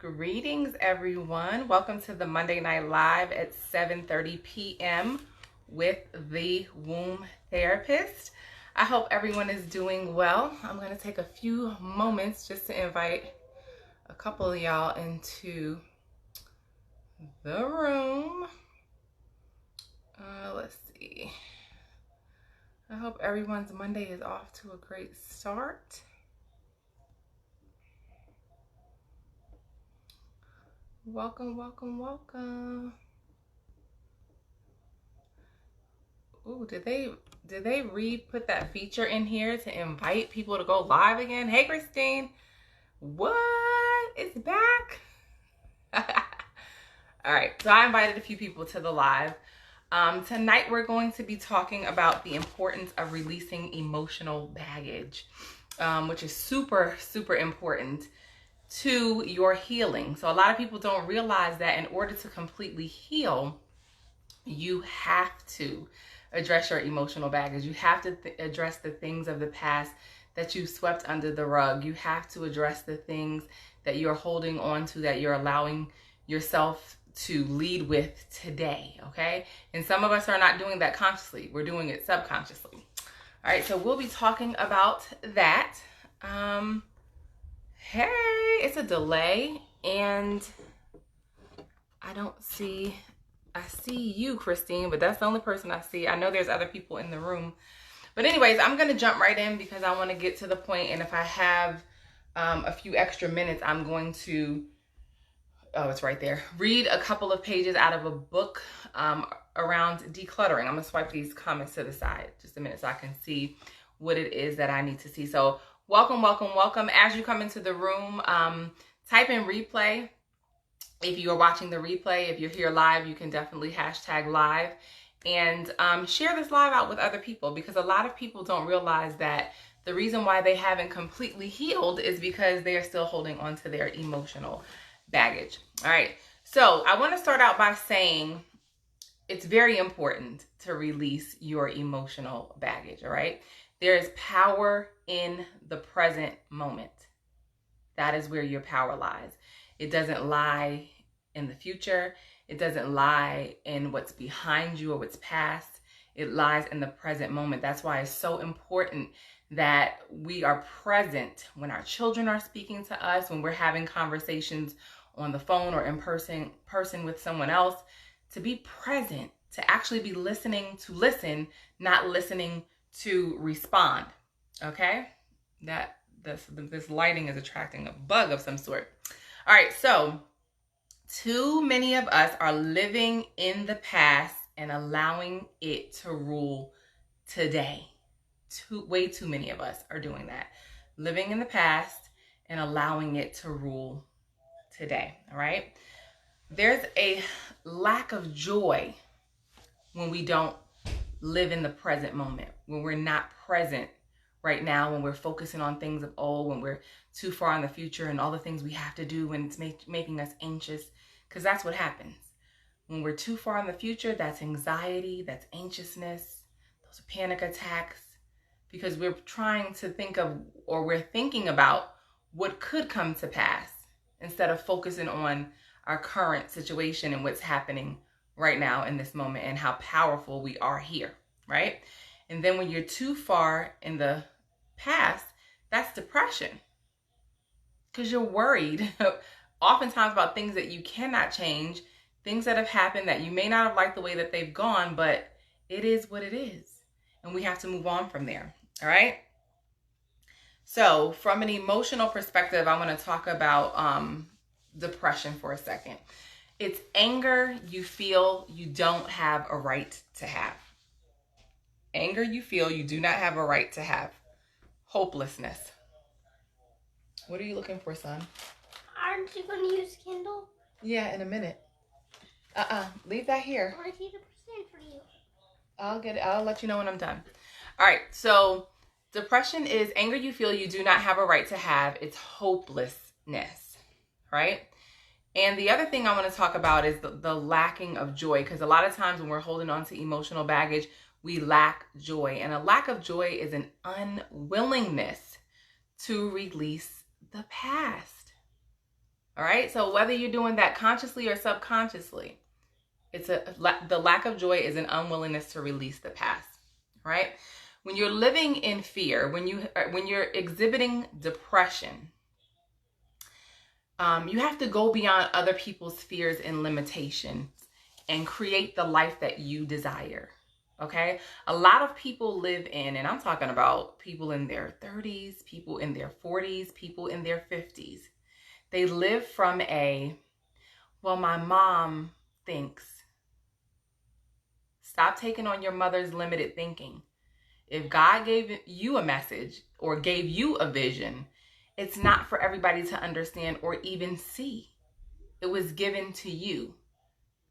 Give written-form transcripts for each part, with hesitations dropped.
Greetings, everyone. Welcome to the Monday Night Live at 7:30 p.m. with the Womb Therapist. I hope everyone is doing well. I'm going to take a few moments just to invite a couple of y'all into the room. Let's see. I hope everyone's Monday is off to a great start. Welcome, welcome, welcome. Ooh, did they re-put that feature in here to invite people to go live again? Hey, Christine. What? It's back? All right, so I invited a few people to the live. Tonight we're going to be talking about the importance of releasing emotional baggage, which is super, super important to your healing. So a lot of people don't realize that in order to completely heal, you have to address your emotional baggage. You have to address the things of the past that you swept under the rug. You have to address the things that you're holding on to, that you're allowing yourself to lead with today, okay? And some of us are not doing that consciously. We're doing it subconsciously. All right, so we'll be talking about that. Hey, it's a delay, and I see you, Christine, but that's the only person I see. I know there's other people in the room. But anyways, I'm going to jump right in because I want to get to the point, and if I have a few extra minutes, I'm going to, oh, it's right there, read a couple of pages out of a book around decluttering. I'm going to swipe these comments to the side just a minute so I can see what it is that I need to see. So welcome, welcome, welcome. As you come into the room, type in replay. If you are watching the replay, if you're here live, you can definitely hashtag live and share this live out with other people, because a lot of people don't realize that the reason why they haven't completely healed is because they are still holding on to their emotional baggage. All right. So I want to start out by saying it's very important to release your emotional baggage. All right. There is power in the present moment. That is where your power lies. It doesn't lie in the future. It doesn't lie in what's behind you or what's past. It lies in the present moment. That's why it's so important that we are present when our children are speaking to us, when we're having conversations on the phone or in person with someone else, to be present, to actually be listening to listen, not listening to respond. Okay? This lighting is attracting a bug of some sort. All right, so too many of us are living in the past and allowing it to rule today. Way too many of us are doing that. Living in the past and allowing it to rule today, all right? There's a lack of joy when we don't live in the present moment, when we're not present right now, when we're focusing on things of old, when we're too far in the future and all the things we have to do, when it's making us anxious, because that's what happens. When we're too far in the future, that's anxiety, that's anxiousness, those are panic attacks, because we're trying to think of, or we're thinking about what could come to pass instead of focusing on our current situation and what's happening right now in this moment and how powerful we are here, right? And then when you're too far in the past, that's depression, because you're worried oftentimes about things that you cannot change, things that have happened that you may not have liked the way that they've gone, but it is what it is. And we have to move on from there. All right. So from an emotional perspective, I want to talk about depression for a second. It's anger you feel you don't have a right to have. Anger you feel you do not have a right to have. Hopelessness. What are you looking for, son? Aren't you going to use Kindle? Yeah, in a minute. Leave that here. I need a % for you. I'll get it. I'll let you know when I'm done. All right. So depression is anger you feel you do not have a right to have. It's hopelessness, right? And the other thing I want to talk about is the lacking of joy, because a lot of times when we're holding on to emotional baggage, we lack joy. And a lack of joy is an unwillingness to release the past. All right. So whether you're doing that consciously or subconsciously, the lack of joy is an unwillingness to release the past. Right? When you're living in fear, when you're exhibiting depression, you have to go beyond other people's fears and limitations and create the life that you desire. Okay? A lot of people live in, and I'm talking about people in their 30s, people in their 40s, people in their 50s. They live from well, my mom thinks. Stop taking on your mother's limited thinking. If God gave you a message or gave you a vision, it's not for everybody to understand or even see. It was given to you.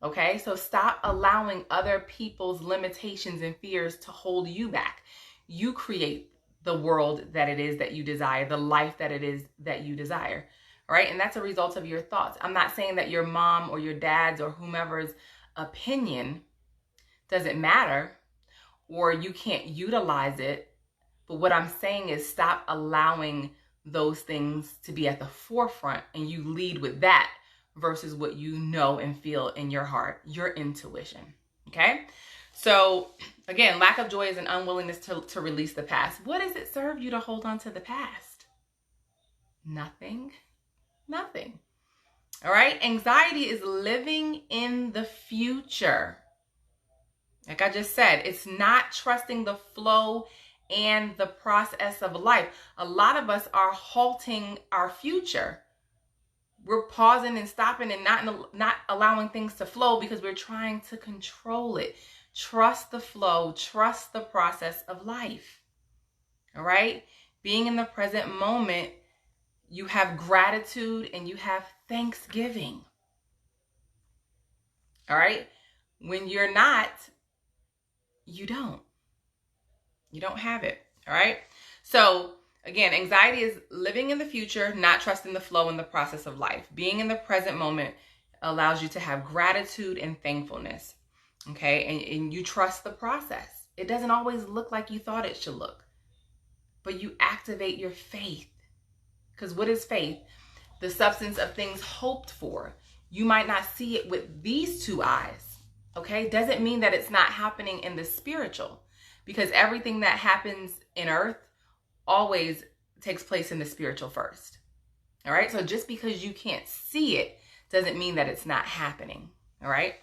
Okay? So stop allowing other people's limitations and fears to hold you back. You create the world that it is that you desire, the life that it is that you desire. All right? And that's a result of your thoughts. I'm not saying that your mom or your dad's or whomever's opinion doesn't matter or you can't utilize it. But what I'm saying is stop allowing those things to be at the forefront and you lead with that versus what you know and feel in your heart, your intuition. Okay? So again, lack of joy is an unwillingness to release the past. What does it serve you to hold on to the past? Nothing. Nothing. All right? Anxiety is living in the future. Like I just said, it's not trusting the flow and the process of life. A lot of us are halting our future. We're pausing and stopping and not allowing things to flow because we're trying to control it. Trust the flow, trust the process of life. All right? Being in the present moment, you have gratitude and you have thanksgiving. All right? When you're not, you don't. You don't have it. All right? So again, anxiety is living in the future, not trusting the flow and the process of life. Being in the present moment allows you to have gratitude and thankfulness. Okay? And you trust the process. It doesn't always look like you thought it should look. But you activate your faith. Because what is faith? The substance of things hoped for. You might not see it with these two eyes. Okay? Doesn't mean that it's not happening in the spiritual. Because everything that happens in earth always takes place in the spiritual first. All right? So just because you can't see it doesn't mean that it's not happening. All right?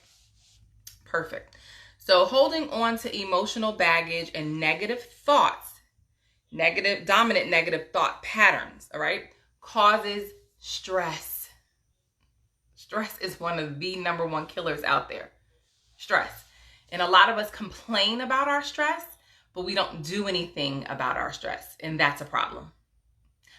Perfect. So holding on to emotional baggage and negative thoughts, dominant negative thought patterns, all right, causes stress. Stress is one of the number one killers out there. Stress. And a lot of us complain about our stress, but we don't do anything about our stress. And that's a problem.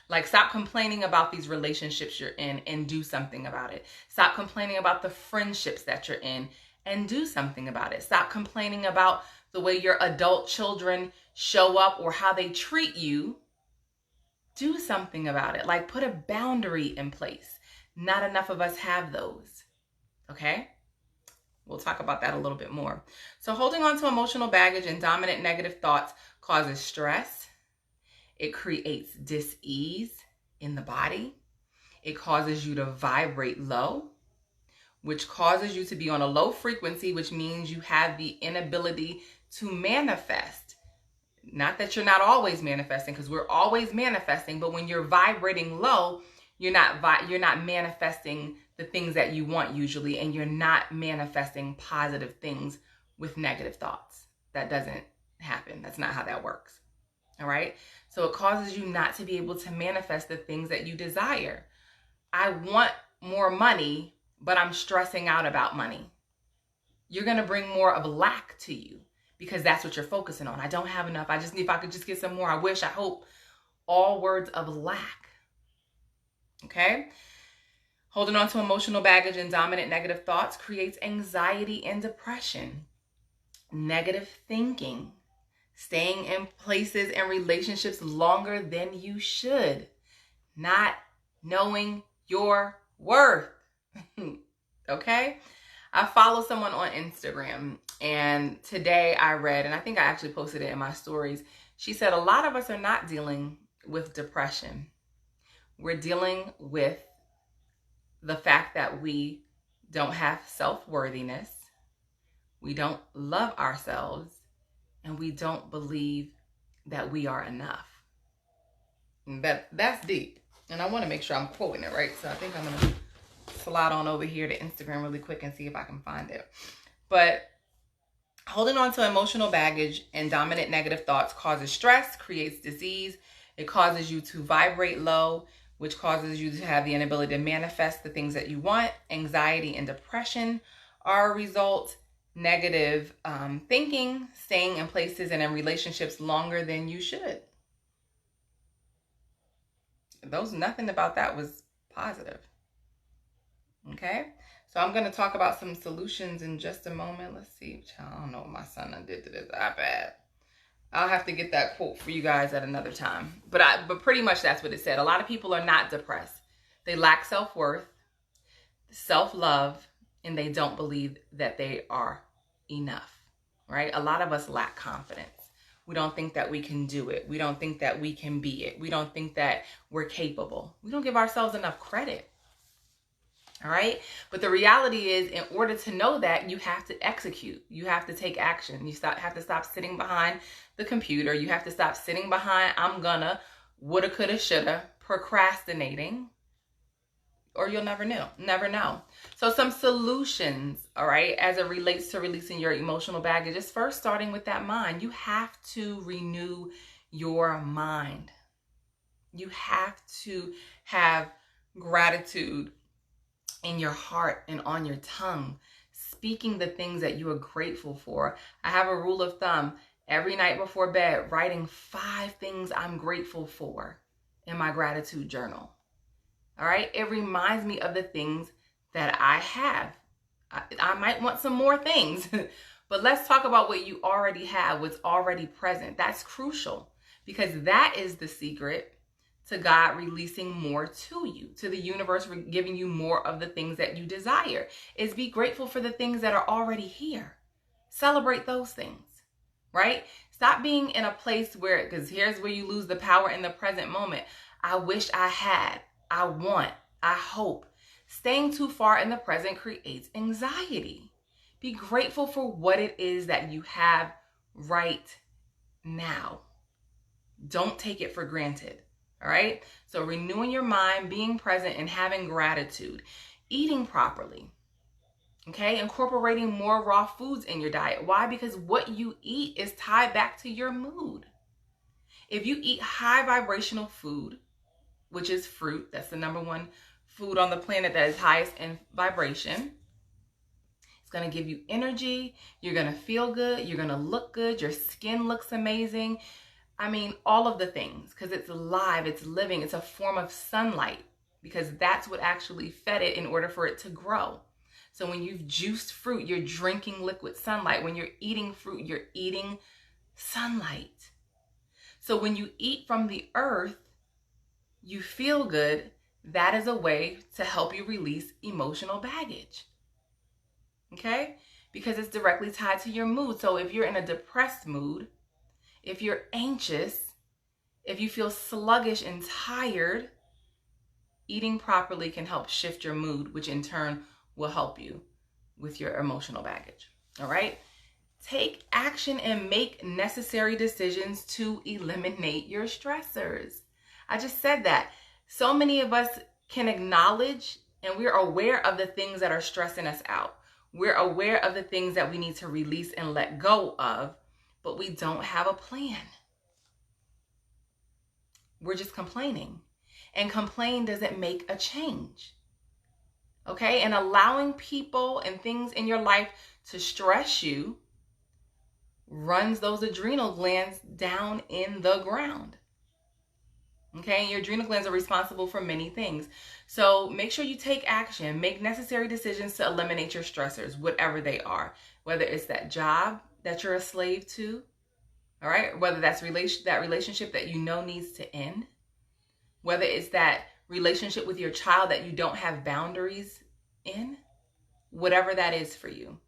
Like, stop complaining about these relationships you're in and do something about it. Stop complaining about the friendships that you're in and do something about it. Stop complaining about the way your adult children show up or how they treat you. Do something about it. Like, put a boundary in place. Not enough of us have those. Okay? We'll talk about that a little bit more. So holding on to emotional baggage and dominant negative thoughts causes stress. It creates dis-ease in the body. It causes you to vibrate low, which causes you to be on a low frequency, which means you have the inability to manifest. Not that you're not always manifesting, because we're always manifesting, but when you're vibrating low, you're not manifesting the things that you want usually, and you're not manifesting positive things with negative thoughts. That doesn't happen. That's not how that works. All right? So it causes you not to be able to manifest the things that you desire. I want more money, but I'm stressing out about money. You're going to bring more of lack to you because that's what you're focusing on. I don't have enough. I just need, if I could just get some more. I wish, I hope. All words of lack. Okay? Holding on to emotional baggage and dominant negative thoughts creates anxiety and depression. Negative thinking. Staying in places and relationships longer than you should. Not knowing your worth. Okay? I follow someone on Instagram, and today I read, and I think I actually posted it in my stories. She said, a lot of us are not dealing with depression. We're dealing with the fact that we don't have self-worthiness, we don't love ourselves, and we don't believe that we are enough. And that's deep. And I want to make sure I'm quoting it right. So I think I'm going to slide on over here to Instagram really quick and see if I can find it. But holding on to emotional baggage and dominant negative thoughts causes stress, creates disease. It causes you to vibrate low, which causes you to have the inability to manifest the things that you want. Anxiety and depression are a result. Negative thinking, staying in places and in relationships longer than you should. Nothing about that was positive. Okay, so I'm going to talk about some solutions in just a moment. Let's see. I don't know what my son did to this iPad. I'll have to get that quote for you guys at another time. But pretty much that's what it said. A lot of people are not depressed. They lack self-worth, self-love, and they don't believe that they are enough, right? A lot of us lack confidence. We don't think that we can do it. We don't think that we can be it. We don't think that we're capable. We don't give ourselves enough credit. All right. But the reality is, in order to know that, you have to execute. You have to take action. You have to stop sitting behind the computer. You have to stop sitting behind, I'm gonna, woulda, coulda, shoulda, procrastinating, or you'll never know. So some solutions, all right, as it relates to releasing your emotional baggage is first starting with that mind. You have to renew your mind. You have to have gratitude in your heart and on your tongue, speaking the things that you are grateful for. I have a rule of thumb: every night before bed, writing 5 things I'm grateful for in my gratitude journal. All right, it reminds me of the things that I have. I might want some more things, but let's talk about what you already have, what's already present. That's crucial, because that is the secret to God releasing more to you, to the universe giving you more of the things that you desire, is be grateful for the things that are already here. Celebrate those things, right? Stop being in a place where, because here's where you lose the power in the present moment. I wish I had, I want, I hope. Staying too far in the present creates anxiety. Be grateful for what it is that you have right now. Don't take it for granted. All right. So renewing your mind, being present, and having gratitude, eating properly. Okay. Incorporating more raw foods in your diet. Why? Because what you eat is tied back to your mood. If you eat high vibrational food, which is fruit, that's the #1 food on the planet that is highest in vibration. It's going to give you energy. You're going to feel good. You're going to look good. Your skin looks amazing. I mean, all of the things, because it's alive, it's living, it's a form of sunlight, because that's what actually fed it in order for it to grow. So when you've juiced fruit, you're drinking liquid sunlight. When you're eating fruit, you're eating sunlight. So when you eat from the earth, you feel good. That is a way to help you release emotional baggage. Okay? Because it's directly tied to your mood. So if you're in a depressed mood, if you're anxious, if you feel sluggish and tired, eating properly can help shift your mood, which in turn will help you with your emotional baggage. All right? Take action and make necessary decisions to eliminate your stressors. I just said that. So many of us can acknowledge and we're aware of the things that are stressing us out. We're aware of the things that we need to release and let go of, but we don't have a plan. We're just complaining. And complain doesn't make a change. Okay? And allowing people and things in your life to stress you runs those adrenal glands down in the ground. Okay? And your adrenal glands are responsible for many things. So make sure you take action. Make necessary decisions to eliminate your stressors, whatever they are. Whether it's that job that you're a slave to, all right? Whether that's that relationship that you know needs to end. Whether it's that relationship with your child that you don't have boundaries in. Whatever that is for you,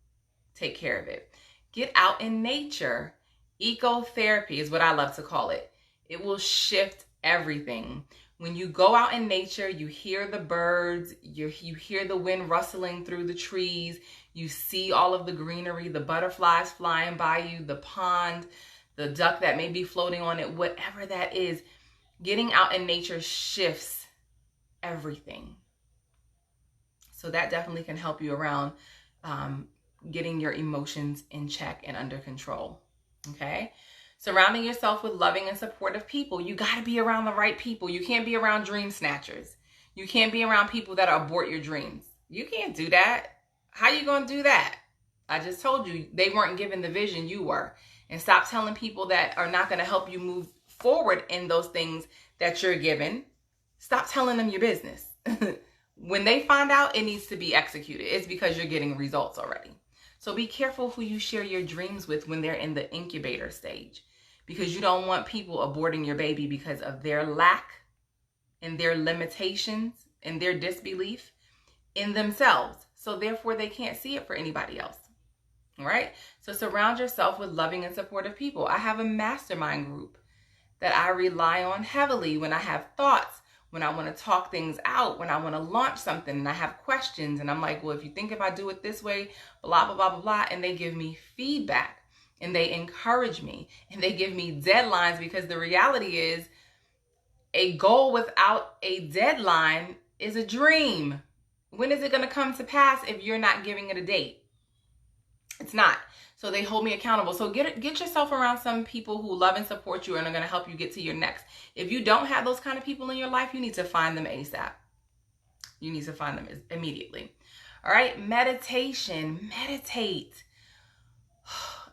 take care of it. Get out in nature. Ecotherapy is what I love to call it. It will shift everything. When you go out in nature, you hear the birds, you hear the wind rustling through the trees, you see all of the greenery, the butterflies flying by you, the pond, the duck that may be floating on it, whatever that is, getting out in nature shifts everything. So that definitely can help you around getting your emotions in check and under control. Okay? Surrounding yourself with loving and supportive people. You got to be around the right people. You can't be around dream snatchers. You can't be around people that abort your dreams. You can't do that. How you going to do that? I just told you they weren't given the vision, you were. And stop telling people that are not going to help you move forward in those things that you're given. Stop telling them your business. When they find out, it needs to be executed. It's because you're getting results already. So be careful who you share your dreams with when they're in the incubator stage, because you don't want people aborting your baby because of their lack and their limitations and their disbelief in themselves. So therefore, they can't see it for anybody else. All right? So surround yourself with loving and supportive people. I have a mastermind group that I rely on heavily when I have thoughts, when I want to talk things out, when I want to launch something and I have questions and I'm like, well, if you think if I do it this way, blah, blah, blah, blah, blah. And they give me feedback and they encourage me and they give me deadlines, because the reality is a goal without a deadline is a dream. When is it going to come to pass if you're not giving it a date? It's not. So they hold me accountable. So get yourself around some people who love and support you and are going to help you get to your next. If you don't have those kind of people in your life, you need to find them ASAP. You need to find them immediately. All right. Meditation. Meditate.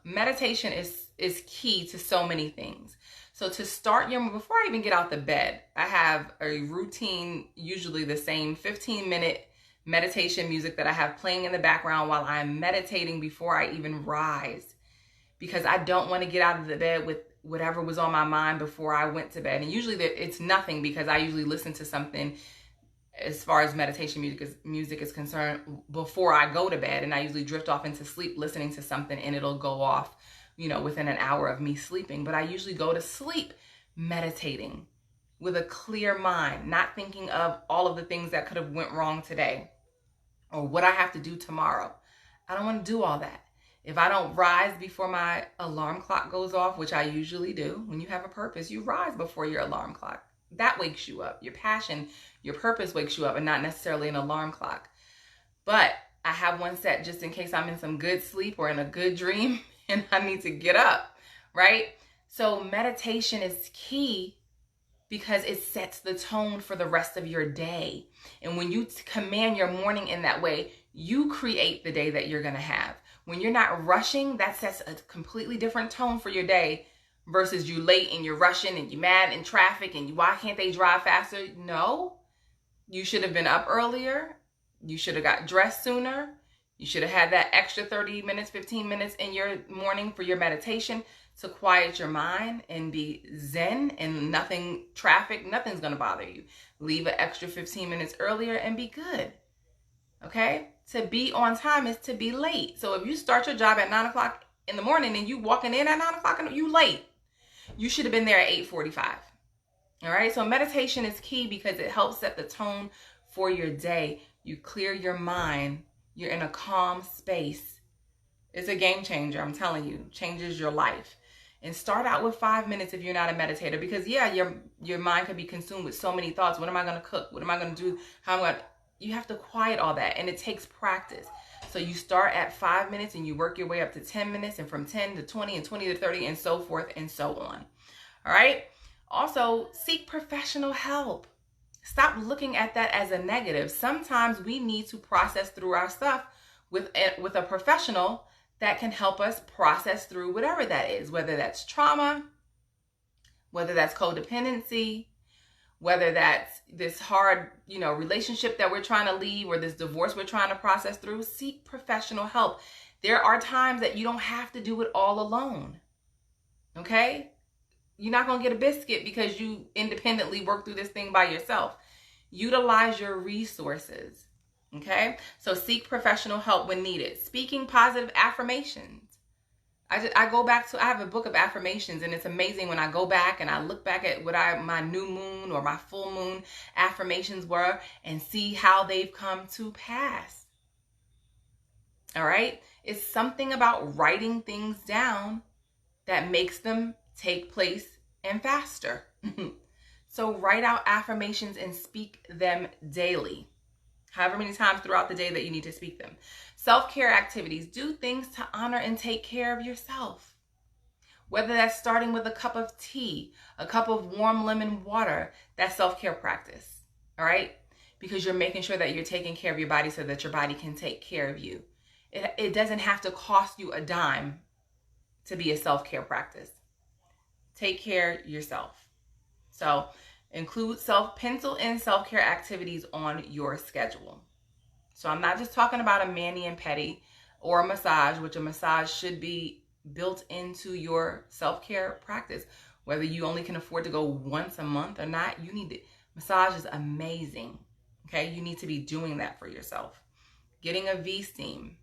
Meditation is key to so many things. So to start before I even get out the bed, I have a routine, usually the same 15-minute meditation music that I have playing in the background while I'm meditating before I even rise, because I don't want to get out of the bed with whatever was on my mind before I went to bed. And usually it's nothing, because I usually listen to something as far as meditation music is concerned before I go to bed, and I usually drift off into sleep listening to something and it'll go off, within an hour of me sleeping. But I usually go to sleep meditating with a clear mind, not thinking of all of the things that could have went wrong today or what I have to do tomorrow. I don't want to do all that. If I don't rise before my alarm clock goes off, which I usually do, when you have a purpose, you rise before your alarm clock. That wakes you up. Your passion, your purpose wakes you up, and not necessarily an alarm clock. But I have one set just in case I'm in some good sleep or in a good dream and I need to get up, right? So meditation is key, because it sets the tone for the rest of your day. And when you command your morning in that way, you create the day that you're going to have. When you're not rushing, that sets a completely different tone for your day versus you late and you're rushing and you're mad in traffic and why can't they drive faster? No, you should have been up earlier. You should have got dressed sooner. You should have had that extra 30 minutes, 15 minutes in your morning for your meditation to quiet your mind and be zen, and nothing's going to bother you. Leave an extra 15 minutes earlier and be good. Okay? To be on time is to be late. So if you start your job at 9 o'clock in the morning and you walking in at 9 o'clock, you late. You should have been there at 8:45. All right? So meditation is key because it helps set the tone for your day. You clear your mind. You're in a calm space. It's a game changer, I'm telling you. Changes your life. And start out with 5 minutes if you're not a meditator, because your mind could be consumed with so many thoughts. What am I going to cook? What am I going to do? You have to quiet all that, and it takes practice. So you start at 5 minutes and you work your way up to 10 minutes, and from 10 to 20 and 20 to 30 and so forth and so on. All right. Also, seek professional help. Stop looking at that as a negative. Sometimes we need to process through our stuff with a professional that can help us process through whatever that is, whether that's trauma, whether that's codependency, whether that's this hard, relationship that we're trying to leave, or this divorce we're trying to process through. Seek professional help. There are times that you don't have to do it all alone. Okay? You're not going to get a biscuit because you independently work through this thing by yourself. Utilize your resources. Okay? So seek professional help when needed. Speaking positive affirmations. I go back to, I have a book of affirmations, and it's amazing when I go back and I look back at what my new moon or my full moon affirmations were and see how they've come to pass. All right? It's something about writing things down that makes them take place and faster. So write out affirmations and speak them daily. However many times throughout the day that you need to speak them. Self-care activities. Do things to honor and take care of yourself. Whether that's starting with a cup of tea, a cup of warm lemon water, that's self-care practice. All right? Because you're making sure that you're taking care of your body so that your body can take care of you. It doesn't have to cost you a dime to be a self-care practice. Take care of yourself. So include pencil in self-care activities on your schedule. So I'm not just talking about a mani and pedi or a massage, which a massage should be built into your self-care practice. Whether you only can afford to go once a month or not, massage is amazing. Okay, you need to be doing that for yourself. Getting a V-steam.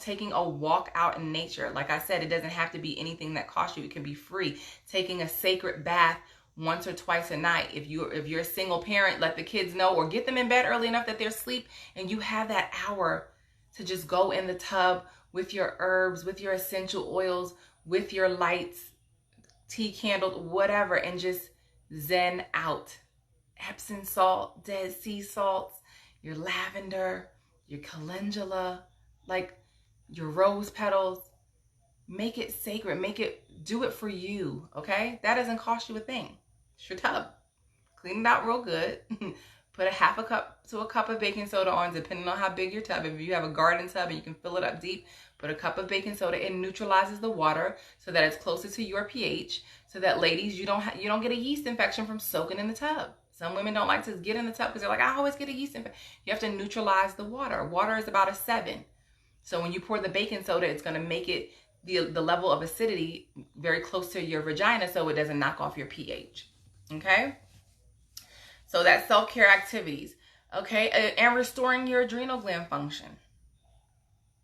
Taking a walk out in nature. Like I said, it doesn't have to be anything that costs you. It can be free. Taking a sacred bath once or twice a night. If you're a single parent, let the kids know, or get them in bed early enough that they're asleep and you have that hour to just go in the tub with your herbs, with your essential oils, with your lights, tea candles, whatever, and just zen out. Epsom salt, Dead Sea salts, your lavender, your calendula, like your rose petals. Make it sacred. Do it for you, okay? That doesn't cost you a thing. It's your tub. Clean it out real good. Put a half a cup to a cup of baking soda on, depending on how big your tub. If you have a garden tub and you can fill it up deep, put a cup of baking soda. It neutralizes the water so that it's closer to your pH, so that, ladies, you don't get a yeast infection from soaking in the tub. Some women don't like to get in the tub because they're like, I always get a yeast infection. You have to neutralize the water. Water is about a 7. So when you pour the baking soda, it's going to make it the level of acidity very close to your vagina so it doesn't knock off your pH. Okay? So that's self-care activities. Okay? And restoring your adrenal gland function.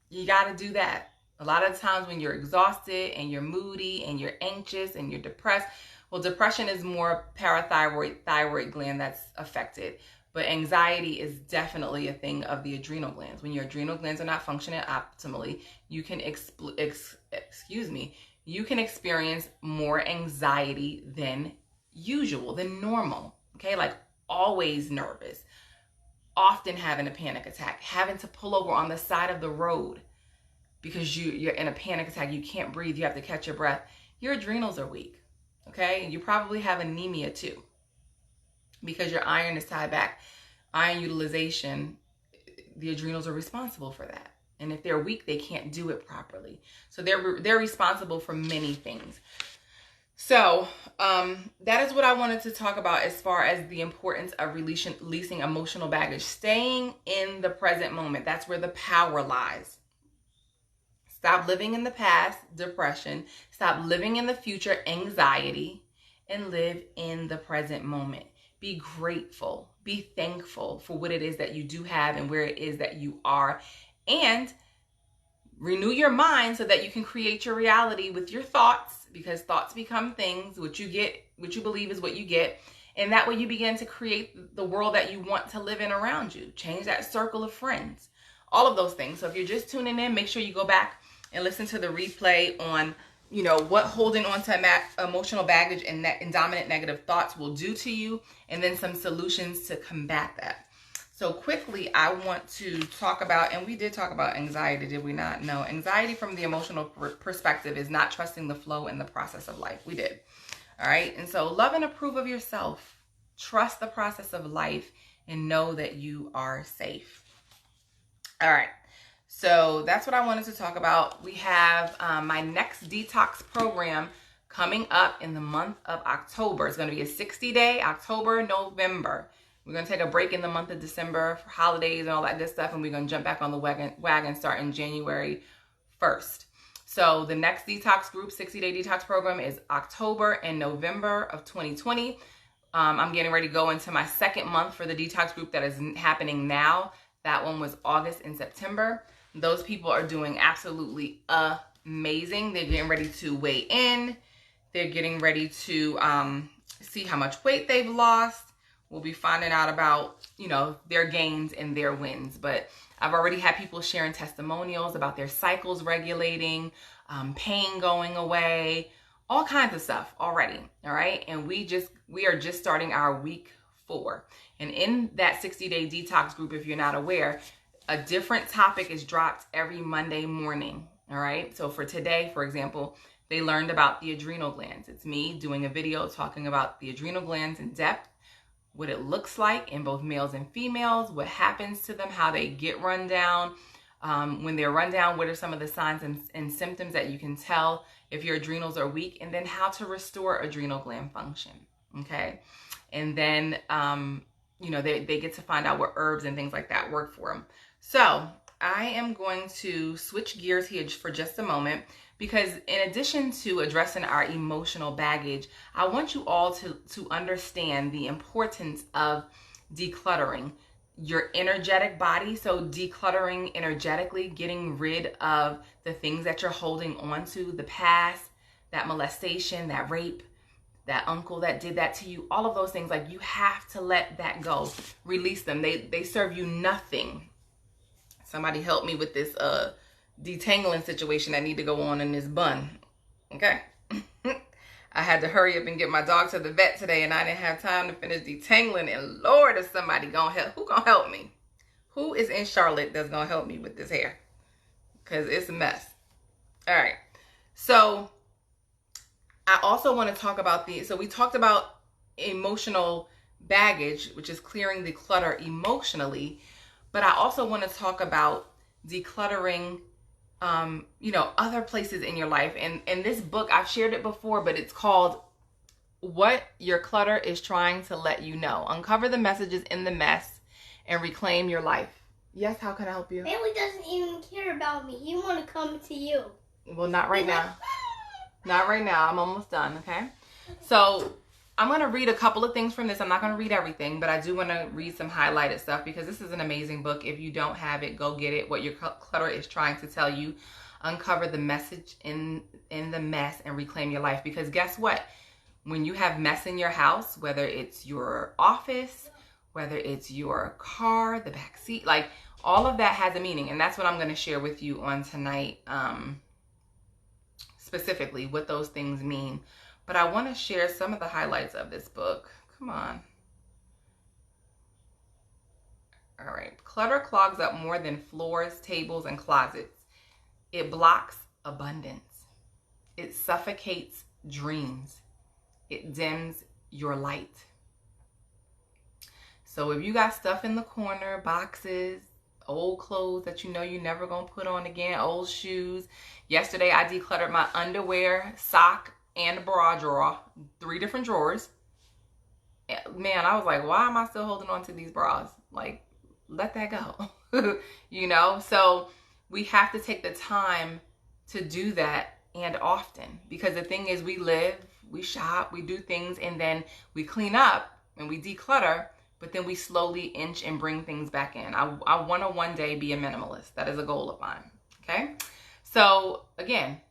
You got to do that. A lot of the times when you're exhausted and you're moody and you're anxious and you're depressed, well, depression is more thyroid gland that's affected. But anxiety is definitely a thing of the adrenal glands. When your adrenal glands are not functioning optimally, you can you can experience more anxiety than usual, than normal. Okay, like always nervous, often having a panic attack, having to pull over on the side of the road because you're in a panic attack. You can't breathe. You have to catch your breath. Your adrenals are weak. Okay, you probably have anemia too, because your iron is tied back. Iron utilization, the adrenals are responsible for that. And if they're weak, they can't do it properly. So they're responsible for many things. So that is what I wanted to talk about as far as the importance of releasing emotional baggage. Staying in the present moment. That's where the power lies. Stop living in the past, depression. Stop living in the future, anxiety. And live in the present moment. Be grateful. Be thankful for what it is that you do have and where it is that you are. And renew your mind so that you can create your reality with your thoughts, because thoughts become things. What you believe is what you get. And that way you begin to create the world that you want to live in around you. Change that circle of friends. All of those things. So if you're just tuning in, make sure you go back and listen to the replay on what holding on to emotional baggage and dominant negative thoughts will do to you, and then some solutions to combat that. So quickly, I want to talk about, and we did talk about anxiety, did we not? No, anxiety from the emotional perspective is not trusting the flow and the process of life. We did. All right. And so love and approve of yourself. Trust the process of life and know that you are safe. All right. So that's what I wanted to talk about. We have my next detox program coming up in the month of October. It's going to be a 60-day, October, November. We're going to take a break in the month of December for holidays and all that good stuff, and we're going to jump back on the wagon starting January 1st. So the next detox group, 60-day detox program, is October and November of 2020. I'm getting ready to go into my second month for the detox group that is happening now. That one was August and September. Those people are doing absolutely amazing. They're getting ready to weigh in. They're getting ready to see how much weight they've lost. We'll be finding out about, you know, their gains and their wins. But I've already had people sharing testimonials about their cycles regulating, pain going away, all kinds of stuff already. All right. And we are just starting our week 4. And in that 60-day detox group, if you're not aware, a different topic is dropped every Monday morning. All right. So for today, for example, they learned about the adrenal glands. It's me doing a video talking about the adrenal glands in depth, what it looks like in both males and females, what happens to them, how they get run down. When they're run down, what are some of the signs and symptoms that you can tell if your adrenals are weak, and then how to restore adrenal gland function. Okay. And then, you know, they get to find out what herbs and things like that work for them. So I am going to switch gears here for just a moment, because in addition to addressing our emotional baggage, I want you all to understand the importance of decluttering your energetic body. So decluttering energetically, getting rid of the things that you're holding on to, the past, that molestation, that rape, that uncle that did that to you, all of those things. Like, you have to let that go, release them. They serve you nothing. Somebody help me with this detangling situation that need to go on in this bun. Okay. I had to hurry up and get my dog to the vet today, and I didn't have time to finish detangling. And Lord, is somebody gonna help? Who gonna help me? Who is in Charlotte that's gonna help me with this hair? Because it's a mess. All right. So I also want to talk about so we talked about emotional baggage, which is clearing the clutter emotionally. But I also want to talk about decluttering, you know, other places in your life. And this book, I've shared it before, but it's called What Your Clutter is Trying to Let You Know. Uncover the messages in the mess and reclaim your life. Yes, how can I help you? Bailey doesn't even care about me. He want to come to you. Well, not right now. Not right now. I'm almost done, okay? So I'm going to read a couple of things from this. I'm not going to read everything, but I do want to read some highlighted stuff, because this is an amazing book. If you don't have it, go get it. What Your Clutter is Trying to Tell You. Uncover the message in the mess and reclaim your life. Because guess what? When you have mess in your house, whether it's your office, whether it's your car, the back seat, like, all of that has a meaning. And that's what I'm going to share with you on tonight, specifically what those things mean. But I want to share some of the highlights of this book. Come on. All right. Clutter clogs up more than floors, tables, and closets. It blocks abundance. It suffocates dreams. It dims your light. So if you got stuff in the corner, boxes, old clothes that you know you're never going to put on again, old shoes. Yesterday, I decluttered my underwear, sock, and bra drawer, 3 different drawers. Man, I was like, why am I still holding on to these bras? Like, let that go. You know? So we have to take the time to do that, and often. Because the thing is, we live, we shop, we do things, and then we clean up and we declutter, but then we slowly inch and bring things back in. I want to one day be a minimalist. That is a goal of mine. Okay? So again,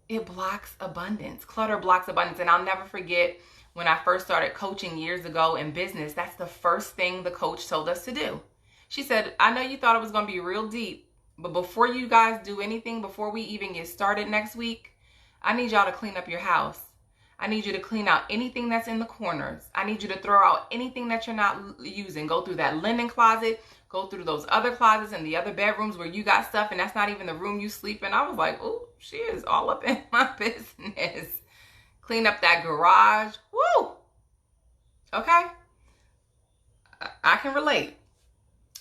it blocks abundance. Clutter blocks abundance. And I'll never forget when I first started coaching years ago in business, that's the first thing the coach told us to do. She said, I know you thought it was going to be real deep, but before you guys do anything, before we even get started next week, I need y'all to clean up your house. I need you to clean out anything that's in the corners. I need you to throw out anything that you're not using. Go through that linen closet. Go through those other closets and the other bedrooms where you got stuff and that's not even the room you sleep in. I was like, oh, she is all up in my business. Clean up that garage. Woo! Okay? I can relate.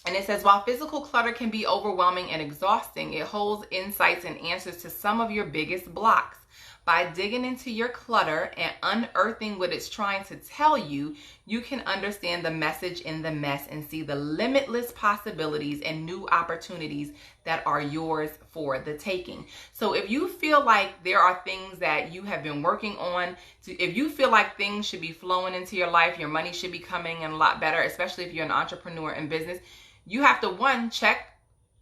And it says, while physical clutter can be overwhelming and exhausting, it holds insights and answers to some of your biggest blocks. By digging into your clutter and unearthing what it's trying to tell you, you can understand the message in the mess and see the limitless possibilities and new opportunities that are yours for the taking. So if you feel like there are things that you have been working on, if you feel like things should be flowing into your life, your money should be coming in a lot better, especially if you're an entrepreneur in business, you have to, 1, check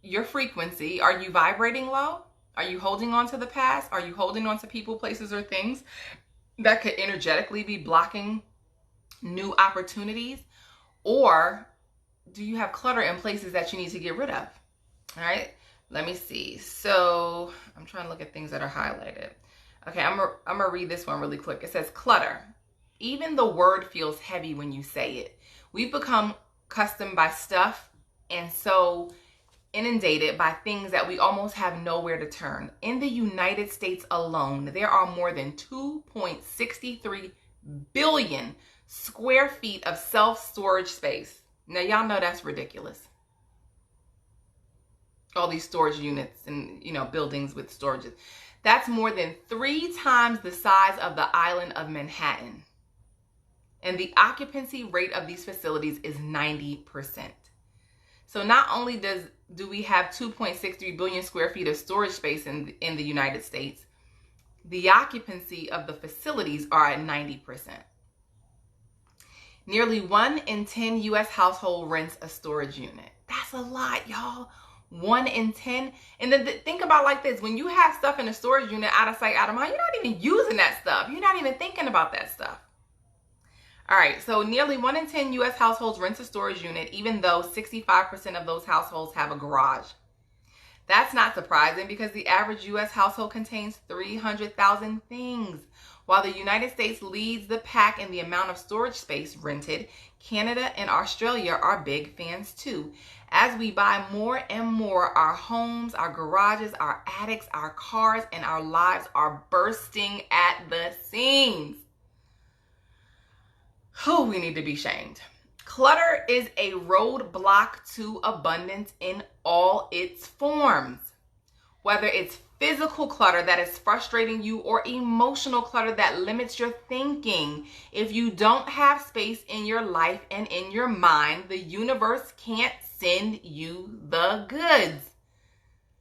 your frequency. Are you vibrating low? Are you holding on to the past? Are you holding on to people, places, or things that could energetically be blocking new opportunities? Or do you have clutter in places that you need to get rid of? All right, let me see. So I'm trying to look at things that are highlighted. Okay, I'm gonna read this one really quick. It says clutter. Even the word feels heavy when you say it. We've become accustomed by stuff and so inundated by things that we almost have nowhere to turn. In the United States alone, there are more than 2.63 billion square feet of self-storage space. Now, y'all know that's ridiculous. All these storage units and, buildings with storages. That's more than 3 times the size of the island of Manhattan. And the occupancy rate of these facilities is 90%. So not only do we have 2.63 billion square feet of storage space in the United States, the occupancy of the facilities are at 90%. Nearly 1 in 10 U.S. household rents a storage unit. That's a lot, y'all. 1 in 10. And then think about it like this. When you have stuff in a storage unit, out of sight, out of mind, you're not even using that stuff. You're not even thinking about that stuff. All right, so nearly 1 in 10 U.S. households rents a storage unit, even though 65% of those households have a garage. That's not surprising because the average U.S. household contains 300,000 things. While the United States leads the pack in the amount of storage space rented, Canada and Australia are big fans too. As we buy more and more, our homes, our garages, our attics, our cars, and our lives are bursting at the seams. Oh, we need to be shamed. Clutter is a roadblock to abundance in all its forms. Whether it's physical clutter that is frustrating you or emotional clutter that limits your thinking, if you don't have space in your life and in your mind, the universe can't send you the goods.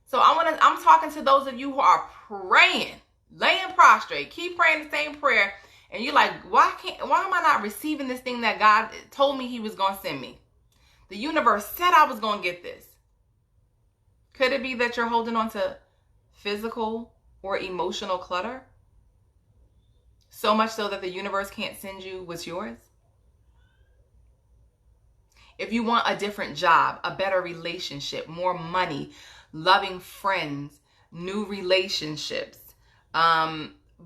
So I'm talking to those of you who are praying, laying prostrate, keep praying the same prayer. And you're like, why am I not receiving this thing that God told me he was going to send me? The universe said I was going to get this. Could it be that you're holding on to physical or emotional clutter? So much so that the universe can't send you what's yours? If you want a different job, a better relationship, more money, loving friends, new relationships,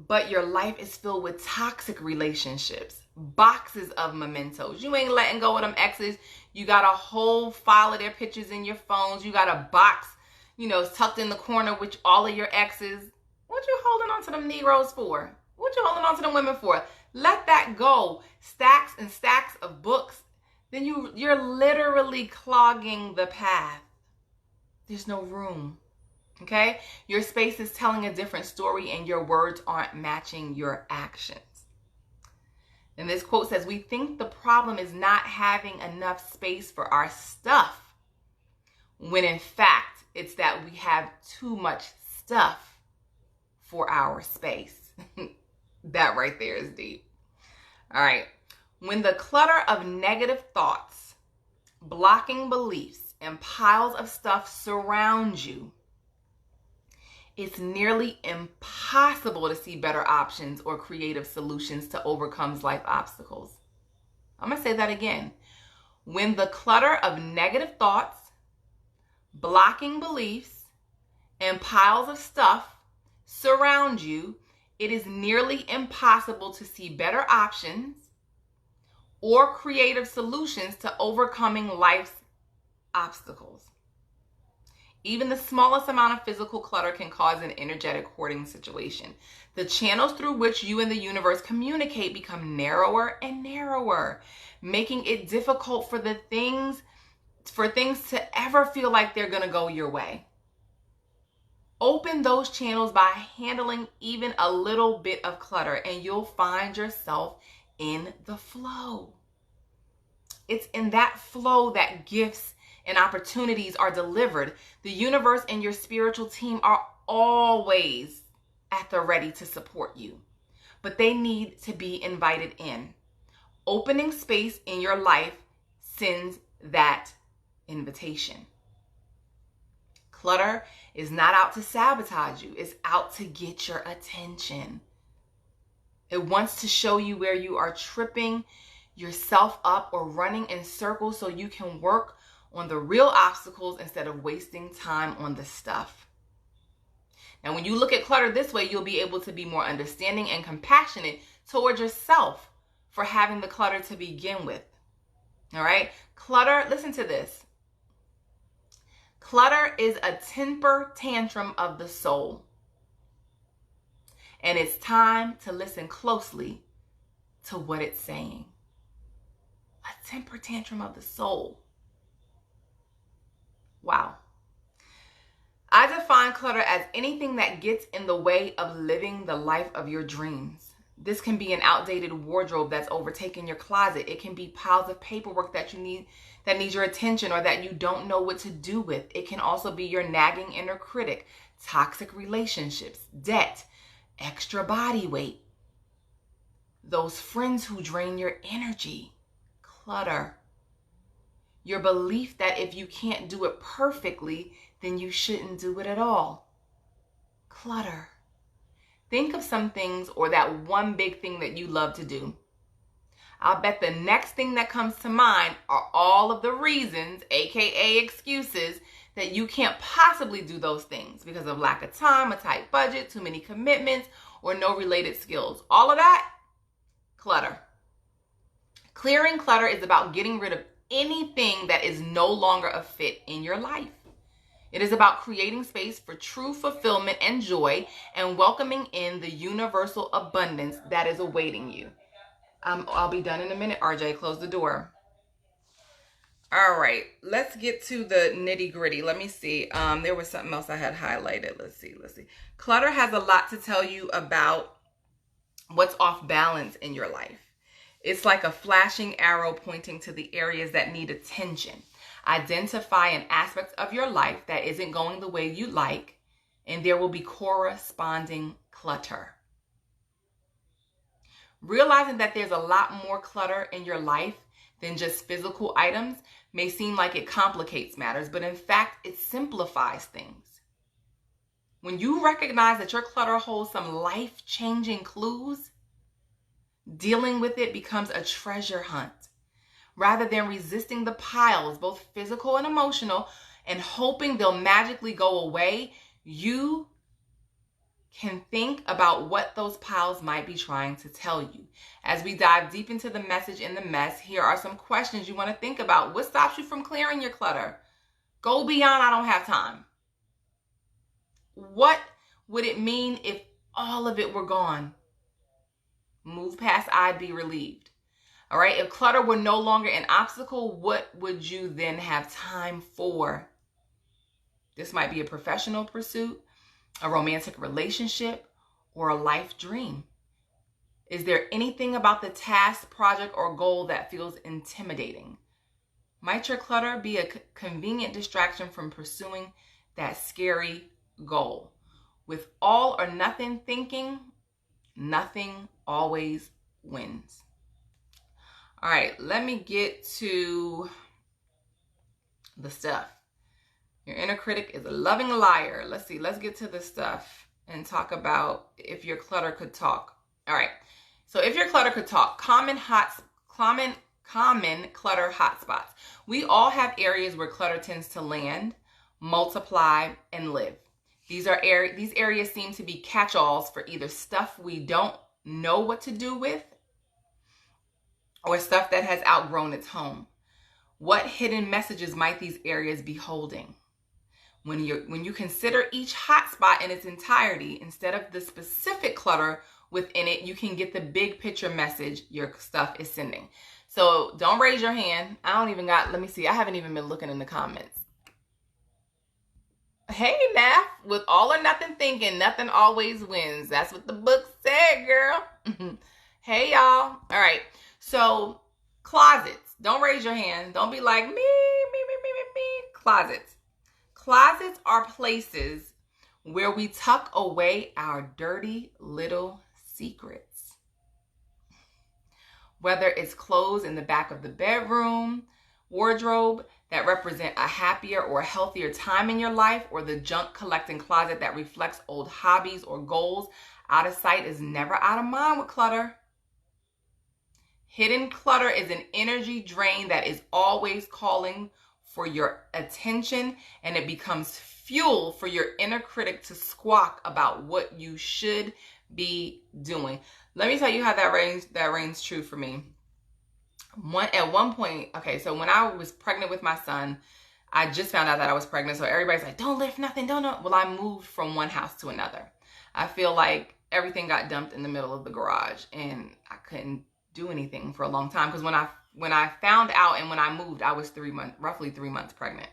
but your life is filled with toxic relationships, boxes of mementos. You ain't letting go of them exes. You got a whole file of their pictures in your phones. You got a box, tucked in the corner with all of your exes. What you holding on to them Negroes for? What you holding on to them women for? Let that go. Stacks and stacks of books. Then you're literally clogging the path. There's no room. Okay? Your space is telling a different story and your words aren't matching your actions. And this quote says, we think the problem is not having enough space for our stuff, when in fact, it's that we have too much stuff for our space. That right there is deep. All right. When the clutter of negative thoughts, blocking beliefs, and piles of stuff surround you, it's nearly impossible to see better options or creative solutions to overcome life obstacles. I'm going to say that again. When the clutter of negative thoughts, blocking beliefs, and piles of stuff surround you, it is nearly impossible to see better options or creative solutions to overcoming life's obstacles. Even the smallest amount of physical clutter can cause an energetic hoarding situation. The channels through which you and the universe communicate become narrower and narrower, making it difficult for things to ever feel like they're going to go your way. Open those channels by handling even a little bit of clutter, and you'll find yourself in the flow. It's in that flow that gifts and opportunities are delivered. The universe and your spiritual team are always at the ready to support you, but they need to be invited in. Opening space in your life sends that invitation. Clutter is not out to sabotage you. It's out to get your attention. It wants to show you where you are tripping yourself up or running in circles so you can work on the real obstacles instead of wasting time on the stuff. Now, when you look at clutter this way, you'll be able to be more understanding and compassionate toward yourself for having the clutter to begin with. All right? Clutter, listen to this. Clutter is a temper tantrum of the soul. And it's time to listen closely to what it's saying. A temper tantrum of the soul. Wow. I define clutter as anything that gets in the way of living the life of your dreams. This can be an outdated wardrobe that's overtaken your closet. It can be piles of paperwork that needs your attention or that you don't know what to do with. It can also be your nagging inner critic, toxic relationships, debt, extra body weight, those friends who drain your energy. Clutter. Your belief that if you can't do it perfectly, then you shouldn't do it at all. Clutter. Think of some things or that one big thing that you love to do. I'll bet the next thing that comes to mind are all of the reasons, aka excuses, that you can't possibly do those things because of lack of time, a tight budget, too many commitments, or no related skills. All of that, clutter. Clearing clutter is about getting rid of anything that is no longer a fit in your life. It is about creating space for true fulfillment and joy and welcoming in the universal abundance that is awaiting you. I'll be done in a minute. RJ, close the door. All right, let's get to the nitty gritty. Let me see. There was something else I had highlighted. Let's see. Clutter has a lot to tell you about what's off balance in your life. It's like a flashing arrow pointing to the areas that need attention. Identify an aspect of your life that isn't going the way you like, and there will be corresponding clutter. Realizing that there's a lot more clutter in your life than just physical items may seem like it complicates matters, but in fact, it simplifies things. When you recognize that your clutter holds some life-changing clues, dealing with it becomes a treasure hunt. Rather than resisting the piles, both physical and emotional, and hoping they'll magically go away, you can think about what those piles might be trying to tell you. As we dive deep into the message in the mess, here are some questions you want to think about. What stops you from clearing your clutter? Go beyond I don't have time. What would it mean if all of it were gone? Move past I'd be relieved. All right, if clutter were no longer an obstacle, what would you then have time for? This might be a professional pursuit, a romantic relationship, or a life dream. Is there anything about the task, project, or goal that feels intimidating? Might your clutter be a convenient distraction from pursuing that scary goal? With all or nothing thinking, nothing always wins. All right, let me get to the stuff. Your inner critic is a loving liar. Let's see, let's get to the stuff and talk about if your clutter could talk. All right, so if your clutter could talk, common clutter hotspots. We all have areas where clutter tends to land, multiply, and live. These areas seem to be catch-alls for either stuff we don't know what to do with or stuff that has outgrown its home. What hidden messages might these areas be holding? When you consider each hotspot in its entirety, instead of the specific clutter within it, you can get the big picture message your stuff is sending. So don't raise your hand. Let me see. I haven't even been looking in the comments. Hey, Naf, with all or nothing thinking, nothing always wins. That's what the book said, girl. Hey, y'all. All right. So closets. Don't raise your hand. Don't be like me. Closets. Closets are places where we tuck away our dirty little secrets. Whether it's clothes in the back of the bedroom, wardrobe, that represent a happier or healthier time in your life, or the junk collecting closet that reflects old hobbies or goals. Out of sight is never out of mind with clutter. Hidden clutter is an energy drain that is always calling for your attention, and it becomes fuel for your inner critic to squawk about what you should be doing. Let me tell you how that reigns true for me. At one point, okay, so when I was pregnant with my son, I just found out that I was pregnant. So everybody's like, don't lift nothing, don't. Well, I moved from one house to another. I feel like everything got dumped in the middle of the garage, and I couldn't do anything for a long time, because when I found out and when I moved, I was roughly 3 months pregnant.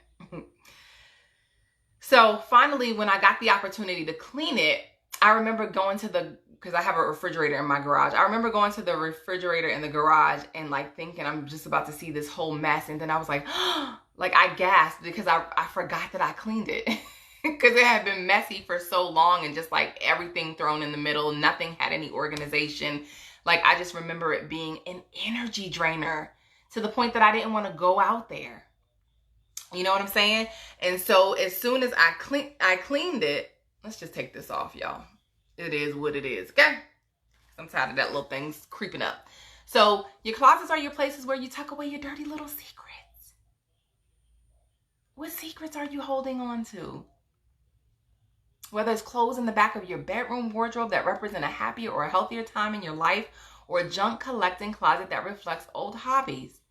So finally, when I got the opportunity to clean it, I remember going to because I have a refrigerator in my garage. I remember going to the refrigerator in the garage and like thinking I'm just about to see this whole mess. And then I was like, like I gasped because I forgot that I cleaned it. Because it had been messy for so long, and just like everything thrown in the middle. Nothing had any organization. Like I just remember it being an energy drainer to the point that I didn't want to go out there. You know what I'm saying? And so as soon as I cleaned it, let's just take this off, y'all. It is what it is, okay? I'm tired of that little thing's creeping up. So your closets are your places where you tuck away your dirty little secrets. What secrets are you holding on to? Whether it's clothes in the back of your bedroom wardrobe that represent a happier or a healthier time in your life, or a junk collecting closet that reflects old hobbies.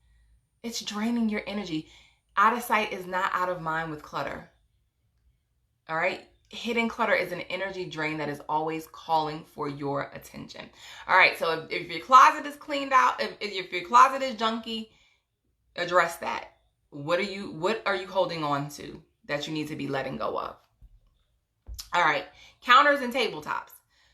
It's draining your energy. Out of sight is not out of mind with clutter. All right? Hidden clutter is an energy drain that is always calling for your attention. All right, so if your closet is cleaned out, if your closet is junky, address that. What are you holding on to that you need to be letting go of? All right, counters and tabletops.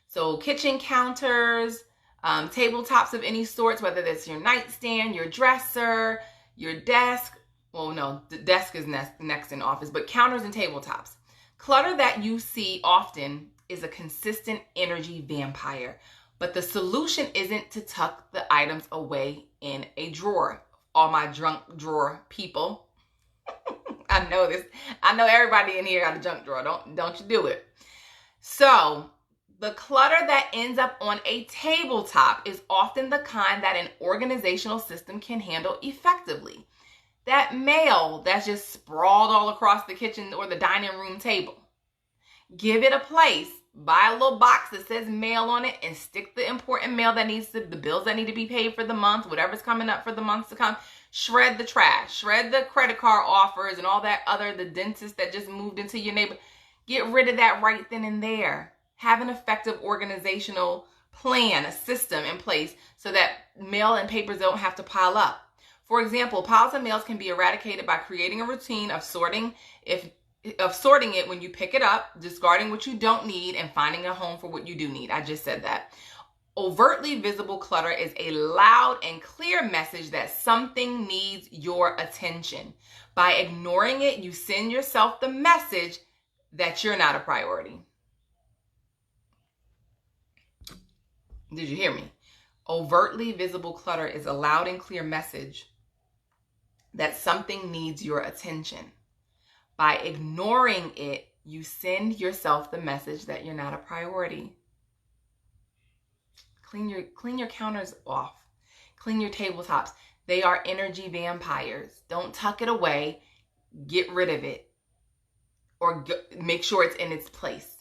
So kitchen counters, tabletops of any sorts, whether that's your nightstand, your dresser, your desk. Well, no, the desk is next in office, but counters and tabletops. Clutter that you see often is a consistent energy vampire, but the solution isn't to tuck the items away in a drawer. All my junk drawer people, I know this. I know everybody in here got a junk drawer. Don't you do it. So the clutter that ends up on a tabletop is often the kind that an organizational system can handle effectively. That mail that's just sprawled all across the kitchen or the dining room table. Give it a place. Buy a little box that says mail on it and stick the important mail the bills that need to be paid for the month, whatever's coming up for the months to come. Shred the trash. Shred the credit card offers and all that the dentist that just moved into your neighborhood. Get rid of that right then and there. Have an effective organizational plan, a system in place so that mail and papers don't have to pile up. For example, piles of mails can be eradicated by creating a routine of sorting it when you pick it up, discarding what you don't need, and finding a home for what you do need. I just said that. Overtly visible clutter is a loud and clear message that something needs your attention. By ignoring it, you send yourself the message that you're not a priority. Did you hear me? Overtly visible clutter is a loud and clear message that something needs your attention. By ignoring it, you send yourself the message that you're not a priority. Clean your counters off. Clean your tabletops. They are energy vampires. Don't tuck it away. Get rid of it. Or make sure it's in its place.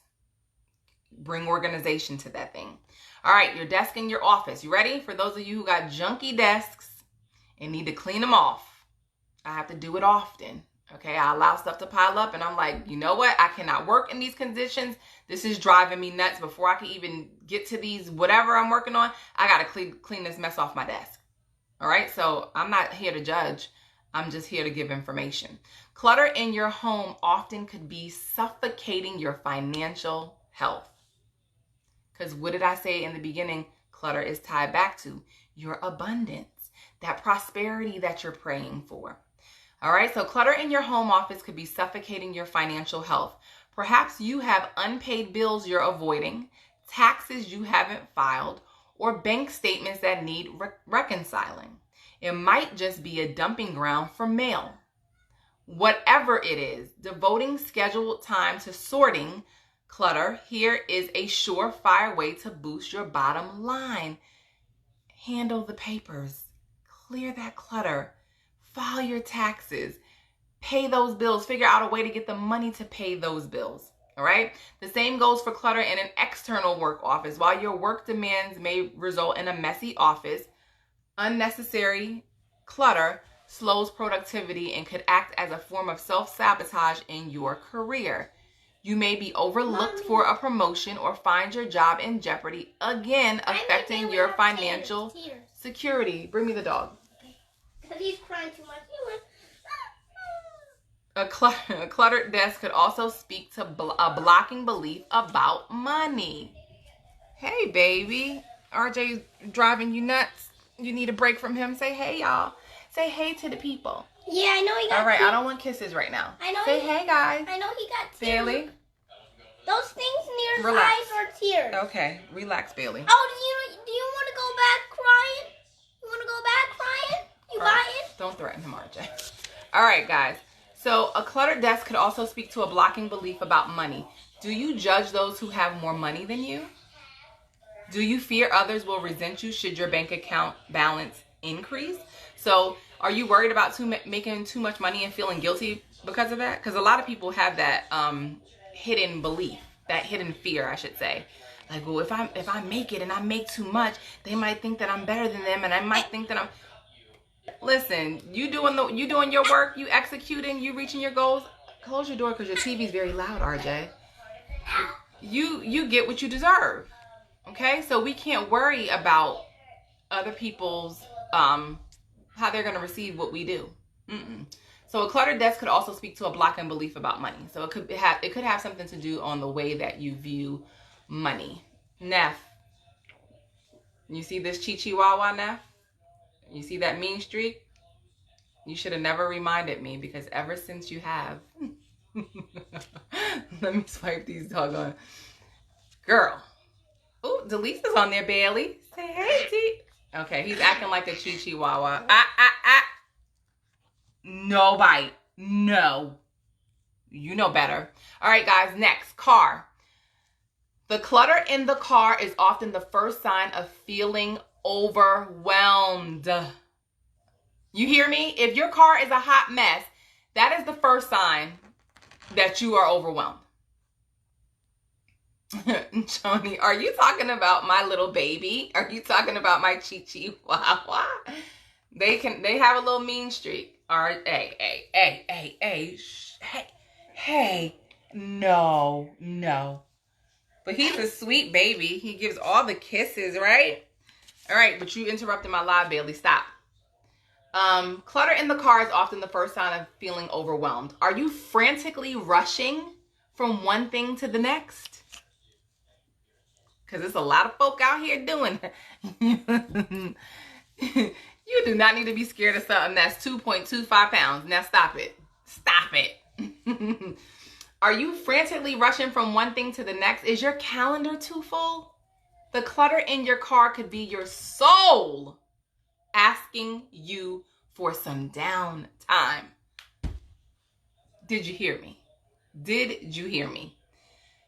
Bring organization to that thing. All right, your desk in your office. You ready? For those of you who got junky desks and need to clean them off. I have to do it often. Okay, I allow stuff to pile up and I'm like, you know what? I cannot work in these conditions. This is driving me nuts. Before I can even get to these, whatever I'm working on, I got to clean this mess off my desk. All right, so I'm not here to judge. I'm just here to give information. Clutter in your home often could be suffocating your financial health. Because what did I say in the beginning? Clutter is tied back to your abundance, that prosperity that you're praying for. All right, so clutter in your home office could be suffocating your financial health. Perhaps you have unpaid bills you're avoiding, taxes you haven't filed, or bank statements that need reconciling. It might just be a dumping ground for mail. Whatever it is, devoting scheduled time to sorting clutter, here is a surefire way to boost your bottom line. Handle the papers, clear that clutter, file your taxes, pay those bills, figure out a way to get the money to pay those bills. All right. The same goes for clutter in an external work office. While your work demands may result in a messy office, unnecessary clutter slows productivity and could act as a form of self-sabotage in your career. You may be overlooked for a promotion or find your job in jeopardy, again affecting your financial security. Bring me the dog. Because he's crying too much. A cluttered desk could also speak to a blocking belief about money. Hey, baby. RJ's driving you nuts. You need a break from him. Say hey, y'all. Say hey to the people. Yeah, I know he got All right, tears. I don't want kisses right now. I know. Say hey, guys. I know he got tears. Bailey. Those things near his Relax. eyes are tears. Okay, relax, Bailey. Oh, do you want to go back crying? You want to go back crying? You buying? Don't threaten him, RJ. All right, guys. So a cluttered desk could also speak to a blocking belief about money. Do you judge those who have more money than you? Do you fear others will resent you should your bank account balance increase? So are you worried about making too much money and feeling guilty because of that? Because a lot of people have that hidden belief, that hidden fear, I should say. Like, well, if I make it and I make too much, they might think that I'm better than them, and I might think that I'm... Listen, you doing your work, you executing, you reaching your goals. Close your door because your TV's very loud, RJ. You get what you deserve. Okay? So we can't worry about other people's how they're going to receive what we do. So a cluttered desk could also speak to a blocking belief about money. So it could have something to do on the way that you view money. Neff, you see this chi-chi-wa-wa, Neff? You see that mean streak? You should have never reminded me, because ever since you have... Let me swipe these doggone... Girl. Ooh, Delisa's on there, Bailey. Say hey, T. Okay, he's acting like a chi-chi-wa-wa. No bite. No. You know better. All right, guys, next. Car. The clutter in the car is often the first sign of feeling overwhelmed. You hear me? If your car is a hot mess, that is the first sign that you are overwhelmed. Joni, are you talking about my little baby? Are you talking about my chi-chi-wa-wa? They have a little mean streak. All right, hey, no. But he's a sweet baby. He gives all the kisses, right? All right, but you interrupted my live, Bailey. Stop. Clutter in the car is often the first sign of feeling overwhelmed. Are you frantically rushing from one thing to the next? Because there's a lot of folk out here doing that. You do not need to be scared of something that's 2.25 pounds. Now stop it. Stop it. Are you frantically rushing from one thing to the next? Is your calendar too full? The clutter in your car could be your soul asking you for some downtime. Did you hear me? Did you hear me?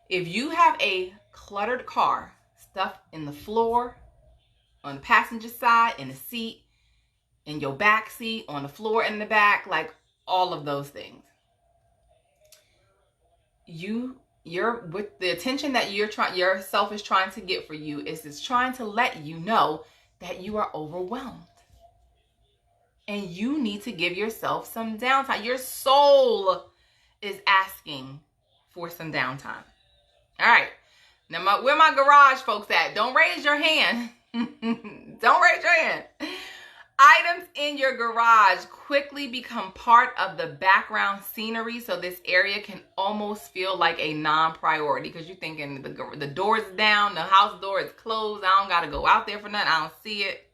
If you have a cluttered car, stuff in the floor, on the passenger side, in the seat, in your back seat, on the floor in the back, like all of those things, you're with the attention that yourself is trying to get for you is trying to let you know that you are overwhelmed. And you need to give yourself some downtime. Your soul is asking for some downtime. All right. Now, where my garage folks at? Don't raise your hand. Don't raise your hand. Items in your garage quickly become part of the background scenery, so this area can almost feel like a non-priority because you're thinking the door is down, the house door is closed, I don't got to go out there for nothing, I don't see it.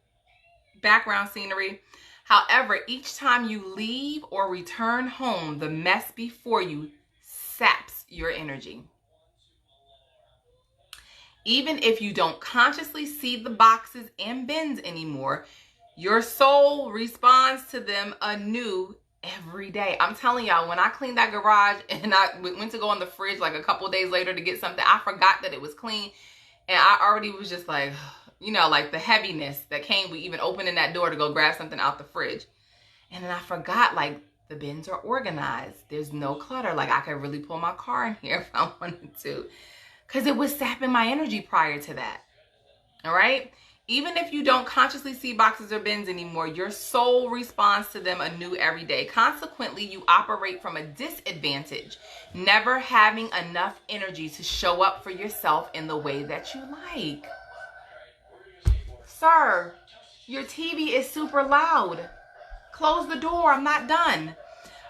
Background scenery. However, each time you leave or return home, the mess before you saps your energy. Even if you don't consciously see the boxes and bins anymore, your soul responds to them anew every day. I'm telling y'all, when I cleaned that garage and I went to go in the fridge like a couple days later to get something, I forgot that it was clean. And I already was just like, you know, like the heaviness that came with even opening that door to go grab something out the fridge. And then I forgot, like, the bins are organized. There's no clutter. Like, I could really pull my car in here if I wanted to. Because it was sapping my energy prior to that. All right? Even if you don't consciously see boxes or bins anymore, your soul responds to them anew every day. Consequently, you operate from a disadvantage, never having enough energy to show up for yourself in the way that you like. Sir, your TV is super loud. Close the door. I'm not done.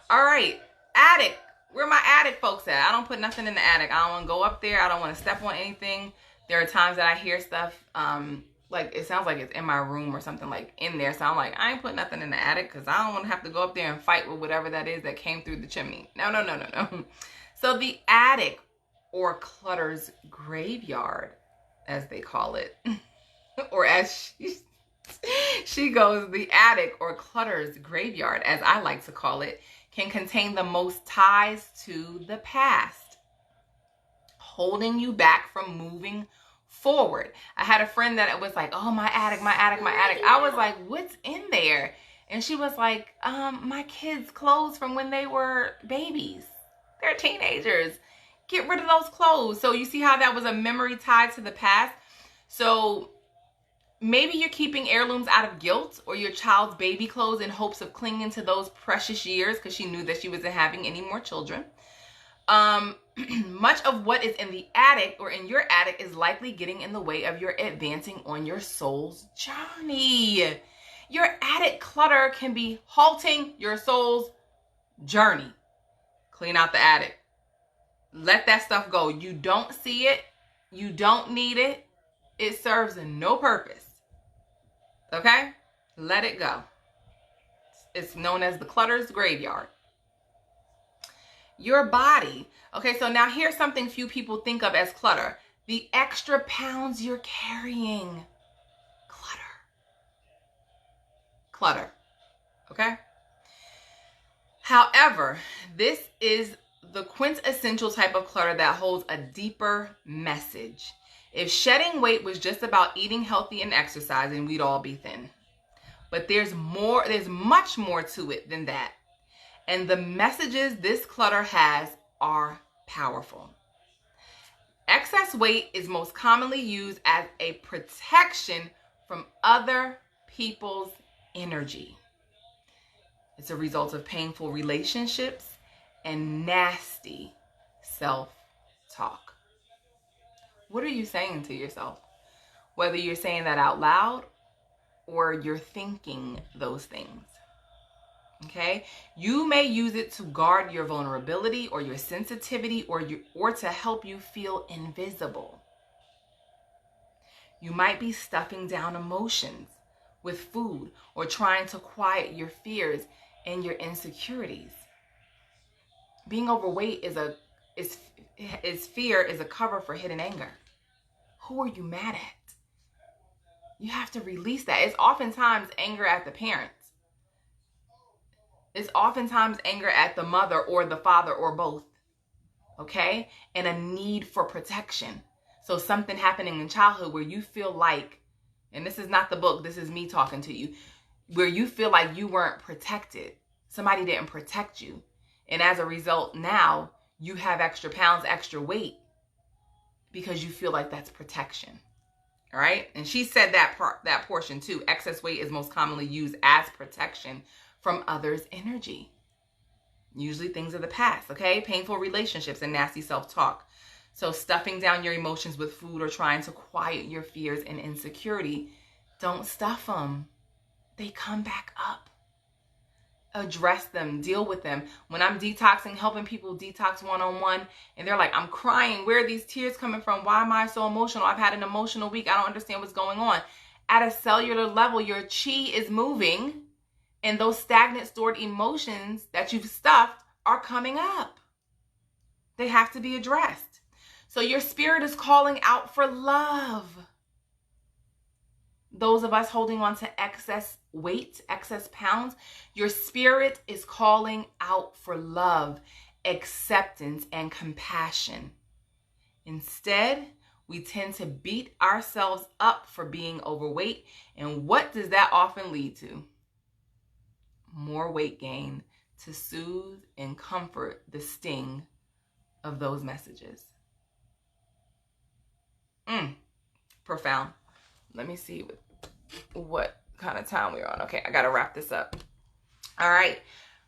All right. Attic. Where my attic folks at? I don't put nothing in the attic. I don't want to go up there. I don't want to step on anything. There are times that I hear stuff, like it sounds like it's in my room or something like in there. So I'm like, I ain't put nothing in the attic because I don't want to have to go up there and fight with whatever that is that came through the chimney. No. So the attic, or clutter's graveyard, as they call it, or as she goes, the attic, or clutter's graveyard, as I like to call it, can contain the most ties to the past, holding you back from moving forward. I had a friend that was like, oh, my attic. I was like, what's in there? And she was like, my kids' clothes from when they were babies. They're teenagers. Get rid of those clothes. So you see how that was a memory tied to the past? So maybe you're keeping heirlooms out of guilt, or your child's baby clothes in hopes of clinging to those precious years because she knew that she wasn't having any more children. Much of what is in the attic or in your attic is likely getting in the way of your advancing on your soul's journey. Your attic clutter can be halting your soul's journey. Clean out the attic. Let that stuff go. You don't see it. You don't need it. It serves no purpose. Okay? Let it go. It's known as the clutter's graveyard. Your body. Okay, so now here's something few people think of as clutter. The extra pounds you're carrying. Clutter. Okay? However, this is the quintessential type of clutter that holds a deeper message. If shedding weight was just about eating healthy and exercising, we'd all be thin. But there's much more to it than that. And the messages this clutter has are powerful. Excess weight is most commonly used as a protection from other people's energy. It's a result of painful relationships and nasty self-talk. What are you saying to yourself? Whether you're saying that out loud or you're thinking those things. Okay? You may use it to guard your vulnerability or your sensitivity or to help you feel invisible. You might be stuffing down emotions with food or trying to quiet your fears and your insecurities. Being overweight is fear is a cover for hidden anger. Who are you mad at? You have to release that. It's oftentimes anger at the parents. It's oftentimes anger at the mother or the father or both. Okay? And a need for protection. So something happening in childhood where you feel like, and this is not the book, this is me talking to you, where you feel like you weren't protected. Somebody didn't protect you. And as a result, now you have extra pounds, extra weight because you feel like that's protection. All right? And she said that portion too. Excess weight is most commonly used as protection from others' energy. Usually things of the past, okay? Painful relationships and nasty self-talk. So stuffing down your emotions with food or trying to quiet your fears and insecurity, don't stuff them. They come back up. Address them, deal with them. When I'm detoxing, helping people detox one-on-one, and they're like, I'm crying. Where are these tears coming from? Why am I so emotional? I've had an emotional week. I don't understand what's going on. At a cellular level, your chi is moving, and those stagnant stored emotions that you've stuffed are coming up. They have to be addressed. So your spirit is calling out for love. those of us holding on to excess weight, excess pounds, your spirit is calling out for love, acceptance, and compassion. Instead, we tend to beat ourselves up for being overweight. And what does that often lead to? More weight gain to soothe and comfort the sting of those messages. Profound. Let me see what kind of time we're on. Okay, I gotta wrap this up. All right,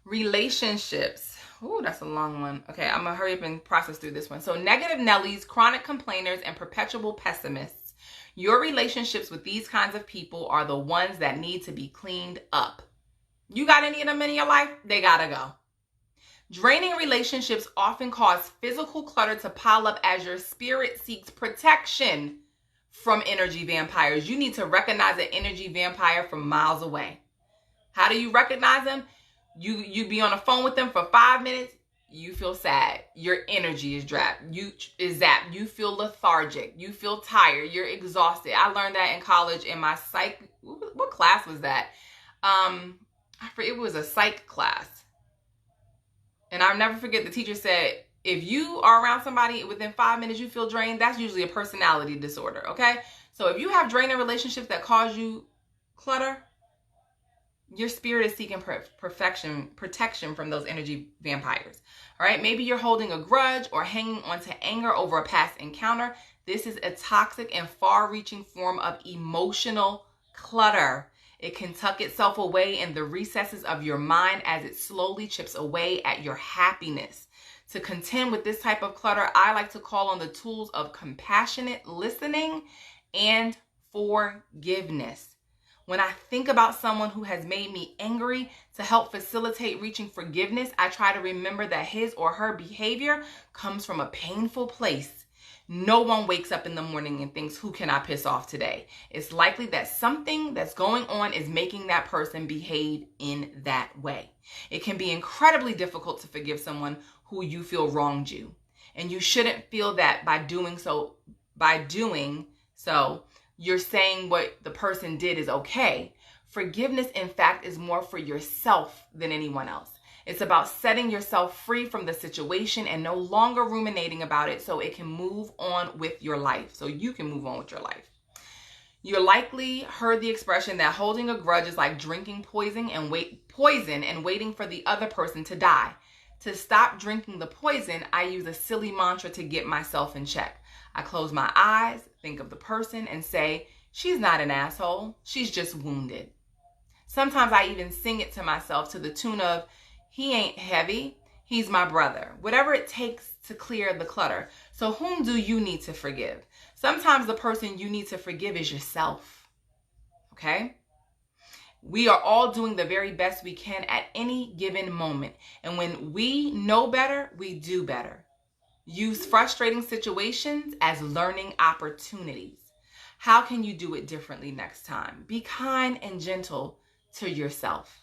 relationships. Ooh, that's a long one. Okay, I'm gonna hurry up and process through this one. So negative Nellies, chronic complainers, and perpetual pessimists. Your relationships with these kinds of people are the ones that need to be cleaned up. You got any of them in your life? They gotta go. Draining relationships often cause physical clutter to pile up as your spirit seeks protection from energy vampires. You need to recognize an energy vampire from miles away. How do you recognize them? You be on the phone with them for 5 minutes, you feel sad. Your energy is zapped. You feel lethargic. You feel tired. You're exhausted. I learned that in college in my psych. What class was that? It was a psych class. And I'll never forget, the teacher said, if you are around somebody within 5 minutes you feel drained, that's usually a personality disorder, okay? So if you have draining relationships that cause you clutter, your spirit is seeking protection from those energy vampires, all right? Maybe you're holding a grudge or hanging on to anger over a past encounter. This is a toxic and far-reaching form of emotional clutter. It can tuck itself away in the recesses of your mind as it slowly chips away at your happiness. To contend with this type of clutter, I like to call on the tools of compassionate listening and forgiveness. When I think about someone who has made me angry, to help facilitate reaching forgiveness, I try to remember that his or her behavior comes from a painful place. No one wakes up in the morning and thinks, who can I piss off today? It's likely that something that's going on is making that person behave in that way. It can be incredibly difficult to forgive someone who you feel wronged you. And you shouldn't feel that by doing so, you're saying what the person did is okay. Forgiveness, in fact, is more for yourself than anyone else. It's about setting yourself free from the situation and no longer ruminating about it so it can move on with your life. So you can move on with your life. You likely heard the expression that holding a grudge is like drinking poison and waiting for the other person to die. To stop drinking the poison, I use a silly mantra to get myself in check. I close my eyes, think of the person, and say, she's not an asshole. She's just wounded. Sometimes I even sing it to myself to the tune of, he ain't heavy, he's my brother. Whatever it takes to clear the clutter. So whom do you need to forgive? Sometimes the person you need to forgive is yourself. Okay? We are all doing the very best we can at any given moment. And when we know better, we do better. Use frustrating situations as learning opportunities. How can you do it differently next time? Be kind and gentle to yourself.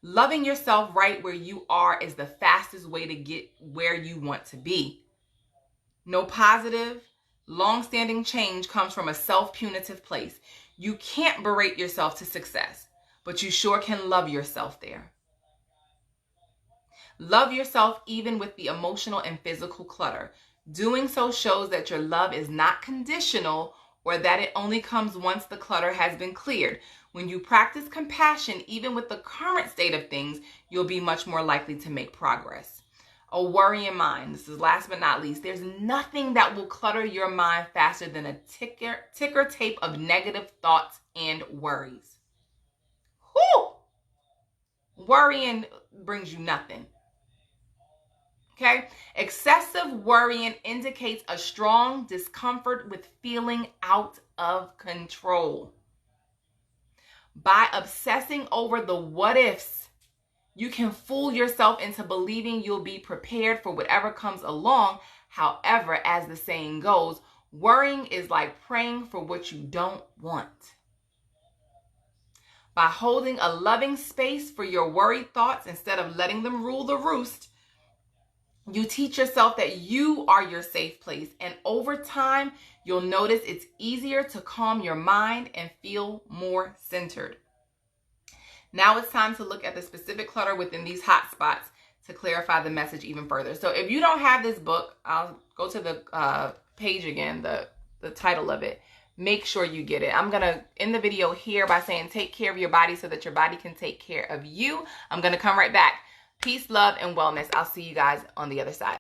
Loving yourself right where you are is the fastest way to get where you want to be. No positive, long-standing change comes from a self-punitive place. You can't berate yourself to success, but you sure can love yourself there. Love yourself even with the emotional and physical clutter. Doing so shows that your love is not conditional or that it only comes once the clutter has been cleared. When you practice compassion, even with the current state of things, you'll be much more likely to make progress. A worrying mind. This is last but not least. There's nothing that will clutter your mind faster than a ticker tape of negative thoughts and worries. Whew! Worrying brings you nothing. Okay? Excessive worrying indicates a strong discomfort with feeling out of control. By obsessing over the what ifs, you can fool yourself into believing you'll be prepared for whatever comes along. However, as the saying goes, worrying is like praying for what you don't want. By holding a loving space for your worried thoughts instead of letting them rule the roost, You teach yourself that you are your safe place. And over time, you'll notice it's easier to calm your mind and feel more centered. Now it's time to look at the specific clutter within these hot spots to clarify the message even further. So if you don't have this book, I'll go to the page again, the title of it. Make sure you get it. I'm going to end the video here by saying take care of your body so that your body can take care of you. I'm going to come right back. Peace, love, and wellness. I'll see you guys on the other side.